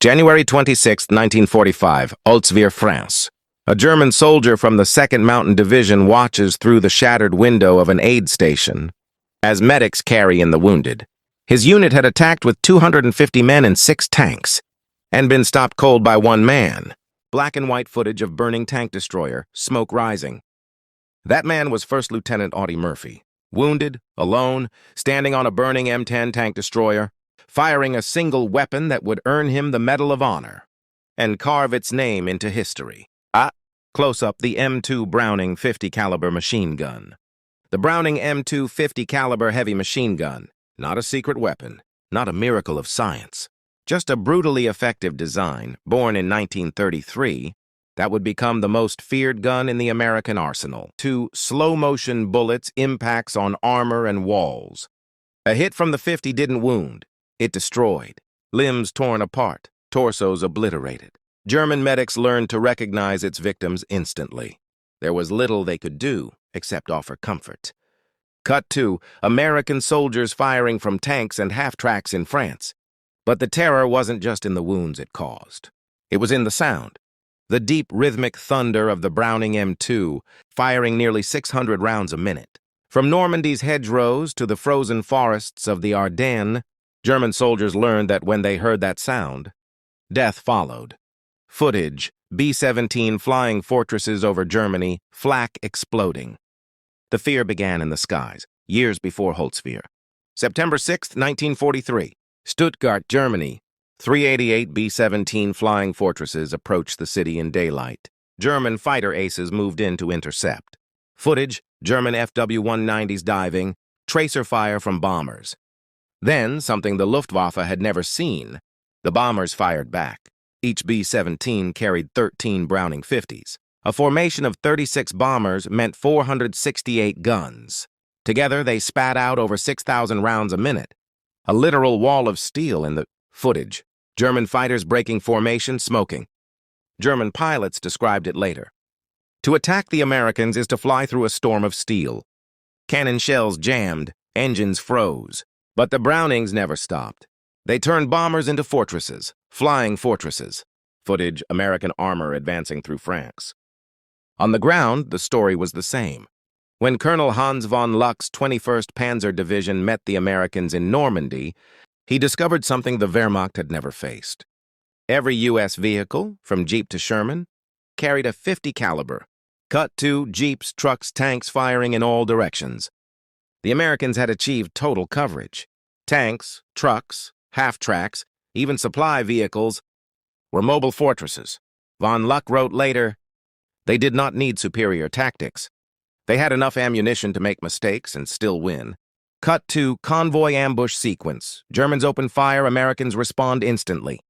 January 26, 1945, Holtzwihr, France. A German soldier from the 2nd Mountain Division watches through the shattered window of an aid station as medics carry in the wounded. His unit had attacked with 250 men and 6 tanks and been stopped cold by one man. Black and white footage of burning tank destroyer, smoke rising. That man was First Lieutenant Audie Murphy, wounded, alone, standing on a burning M10 tank destroyer, firing a single weapon that would earn him the Medal of Honor and carve its name into history. Close up, the M2 Browning 50 caliber machine gun. The Browning M2 50 caliber heavy machine gun, not a secret weapon, not a miracle of science, just a brutally effective design, born in 1933, that would become the most feared gun in the American arsenal. 2 slow-motion bullets impacts on armor and walls. A hit from the 50 didn't wound. It destroyed. Limbs torn apart, torsos obliterated. German medics learned to recognize its victims instantly. There was little they could do except offer comfort. Cut to American soldiers firing from tanks and half-tracks in France. But the terror wasn't just in the wounds it caused. It was in the sound. The deep rhythmic thunder of the Browning M2, firing nearly 600 rounds a minute. From Normandy's hedgerows to the frozen forests of the Ardennes, German soldiers learned that when they heard that sound, death followed. Footage, B-17 flying fortresses over Germany, flak exploding. The fear began in the skies, years before Holtzwihr. September 6, 1943, Stuttgart, Germany. 388 B-17 flying fortresses approached the city in daylight. German fighter aces moved in to intercept. Footage, German FW-190s diving, tracer fire from bombers. Then, something the Luftwaffe had never seen, the bombers fired back. Each B-17 carried 13 Browning 50s. A formation of 36 bombers meant 468 guns. Together, they spat out over 6,000 rounds a minute. A literal wall of steel in the footage. German fighters breaking formation, smoking. German pilots described it later. To attack the Americans is to fly through a storm of steel. Cannon shells jammed, engines froze. But the Brownings never stopped. They turned bombers into fortresses, flying fortresses. Footage, American armor advancing through France. On the ground, the story was the same. When Colonel Hans von Luck's 21st Panzer Division met the Americans in Normandy, he discovered something the Wehrmacht had never faced. Every U.S. vehicle, from Jeep to Sherman, carried a 50 caliber. Cut to jeeps, trucks, tanks firing in all directions. The Americans had achieved total coverage. Tanks, trucks, half-tracks, even supply vehicles were mobile fortresses. Von Luck wrote later, they did not need superior tactics. They had enough ammunition to make mistakes and still win. Cut to convoy ambush sequence. Germans open fire, Americans respond instantly.